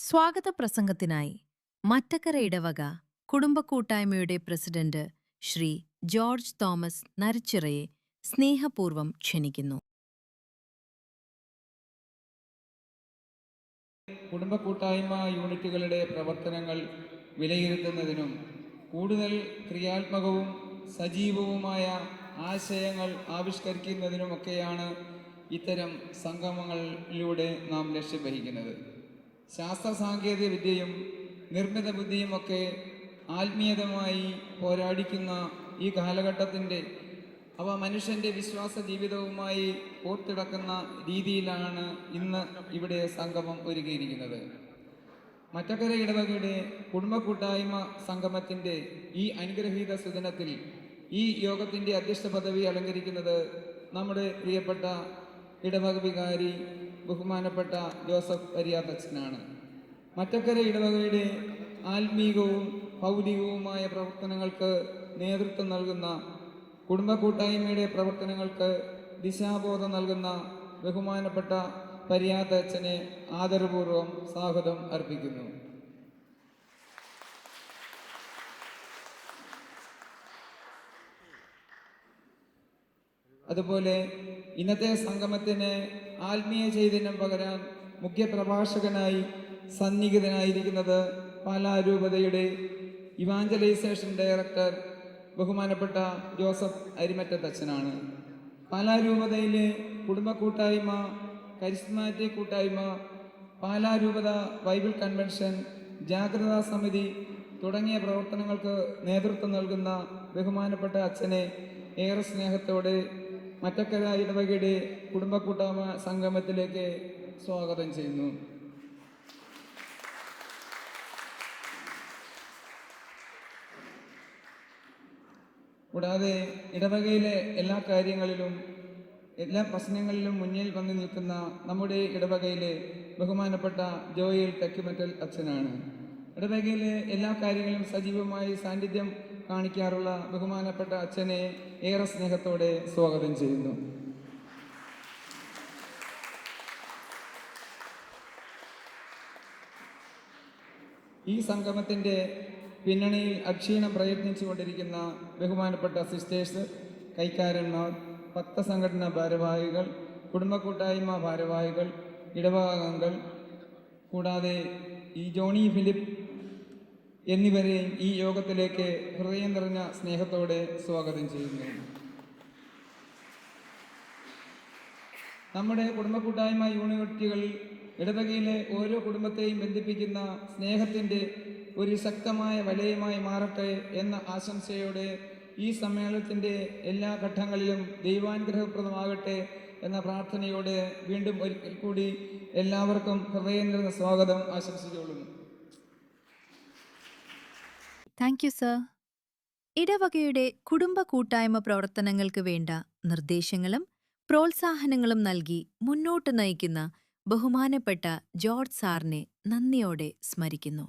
സ്വാഗത പ്രസംഗത്തിനായി മറ്റക്കര ഇടവക കുടുംബക്കൂട്ടായ്മയുടെ president Shri George Thomas നരിച്ചിറയെ സ്നേഹപൂർവം ക്ഷണിക്കുന്നു. കുടുംബ കൂട്ടായ്മ യൂണിറ്റുകളുടെ പ്രവർത്തനങ്ങൾ വിലയിരുത്തുന്നതിനും കൂടുതൽ ക്രിയാത്മകവും സജീവവുമായ ആശയങ്ങൾ ആവിഷ്കരിക്കുന്നതിനുമൊക്കെയാണ് ഇത്തരം സംഗമങ്ങളിലൂടെ നാം ലക്ഷ്യം വഹിക്കുന്നത്. ശാസ്ത്ര സാങ്കേതിക വിദ്യയും നിർമ്മിത ബുദ്ധിയുമൊക്കെ ആത്മീയതമായി പോരാടിക്കുന്ന ഈ കാലഘട്ടത്തിൻ്റെ മനുഷ്യൻ്റെ വിശ്വാസ ജീവിതവുമായി ഓർത്തിടക്കുന്ന രീതിയിലാണ് ഇന്ന് ഇവിടെ സംഗമം ഒരുക്കിയിരിക്കുന്നത്. മറ്റക്കര ഇടവകയുടെ കുടുംബ കൂട്ടായ്മ സംഗമത്തിൻ്റെ ഈ അനുഗ്രഹീത സുദിനത്തിൽ ഈ യോഗത്തിൻ്റെ അധ്യക്ഷ പദവി അലങ്കരിക്കുന്നത് നമ്മുടെ പ്രിയപ്പെട്ട ഇടവക വികാരി ബഹുമാനപ്പെട്ട ജോസഫ് പരിയാത്തച്ഛനാണ്. മറ്റക്കര ഇടവകയുടെ ആത്മീകവും ഭൗതികവുമായ പ്രവർത്തനങ്ങൾക്ക് നേതൃത്വം നൽകുന്ന, കുടുംബ കൂട്ടായ്മയുടെ പ്രവർത്തനങ്ങൾക്ക് ദിശാബോധം നൽകുന്ന ബഹുമാനപ്പെട്ട പരിയാത്തച്ഛനെ ആദരപൂർവ്വം സ്വാഗതം അർപ്പിക്കുന്നു. അതുപോലെ ഇന്നത്തെ സംഗമത്തിന് ആത്മീയ ചൈതന്യം പകരാൻ മുഖ്യപ്രഭാഷകനായി സന്നിഹിതനായിരിക്കുന്നത് പാലാ രൂപതയുടെ ഇവാഞ്ചലൈസേഷൻ ഡയറക്ടർ ബഹുമാനപ്പെട്ട ജോസഫ് അരിമറ്റത്തച്ഛനാണ്. പാലാ രൂപതയിലെ കുടുംബ കൂട്ടായ്മ, കരിസ്മാറ്റിക് കൂട്ടായ്മ, പാലാ രൂപത ബൈബിൾ കൺവെൻഷൻ, ജാഗ്രതാ സമിതി തുടങ്ങിയ പ്രവർത്തനങ്ങൾക്ക് നേതൃത്വം നൽകുന്ന ബഹുമാനപ്പെട്ട അച്ഛനെ ഏറെ സ്നേഹത്തോടെ മറ്റക്കര ഇടവകയുടെ കുടുംബ കൂട്ടായ്മ സംഗമത്തിലേക്ക് സ്വാഗതം ചെയ്യുന്നു. കൂടാതെ ഇടവകയിലെ എല്ലാ കാര്യങ്ങളിലും, എല്ലാ പ്രശ്നങ്ങളിലും മുന്നിൽ വന്നു നിൽക്കുന്ന നമ്മുടെ ഇടവകയിലെ ബഹുമാനപ്പെട്ട ജോയിൽ തെക്കുമറ്റൽ അച്ഛനാണ്. ഇടവകയിലെ എല്ലാ കാര്യങ്ങളിലും സജീവമായി സാന്നിധ്യം കാണിക്കാറുള്ള ബഹുമാനപ്പെട്ട അച്ഛനെ ഏറെ സ്നേഹത്തോടെ സ്വാഗതം ചെയ്യുന്നു. ഈ സംഗമത്തിൻ്റെ പിന്നണിയിൽ അക്ഷീണം പ്രയത്നിച്ചു കൊണ്ടിരിക്കുന്ന ബഹുമാനപ്പെട്ട സിസ്റ്റേഴ്സ്, കൈക്കാരന്മാർ, ഭക്തസംഘടനാ ഭാരവാഹികൾ, കുടുംബ കൂട്ടായ്മ ഭാരവാഹികൾ, ഇടവകാംഗങ്ങൾ, കൂടാതെ ഈ ജോണി ഫിലിപ്പ് എന്നിവരെയും ഈ യോഗത്തിലേക്ക് ഹൃദയം നിറഞ്ഞ സ്നേഹത്തോടെ സ്വാഗതം ചെയ്യുന്നു. നമ്മുടെ കുടുംബ കൂട്ടായ്മ യൂണിറ്റുകൾ ഇടവകയിലെ ഓരോ കുടുംബത്തെയും ബന്ധിപ്പിക്കുന്ന സ്നേഹത്തിൻ്റെ ഒരു ശക്തമായ വലയമായി മാറട്ടെ എന്ന ആശംസയോടെ ഈ സമ്മേളനത്തിൻ്റെ എല്ലാ ഘട്ടങ്ങളിലും ദൈവാനുഗ്രഹപ്രദമാകട്ടെ എന്ന പ്രാർത്ഥനയോടെ വീണ്ടും ഒരിക്കൽ കൂടി എല്ലാവർക്കും ഹൃദയം നിറഞ്ഞ സ്വാഗതം ആശംസിച്ചുകൊള്ളുന്നു. Thank you sir. ഇടവകയുടെ കുടുംബ കൂട്ടായ്മ പ്രവർത്തനങ്ങൾക്ക് വേണ്ട നിർദ്ദേശങ്ങളും പ്രോത്സാഹനങ്ങളും നൽകി മുന്നോട്ട് നയിക്കുന്ന ബഹുമാനപ്പെട്ട ജോർജ് സാറിനെ നന്ദിയോടെ സ്മരിക്കുന്നു.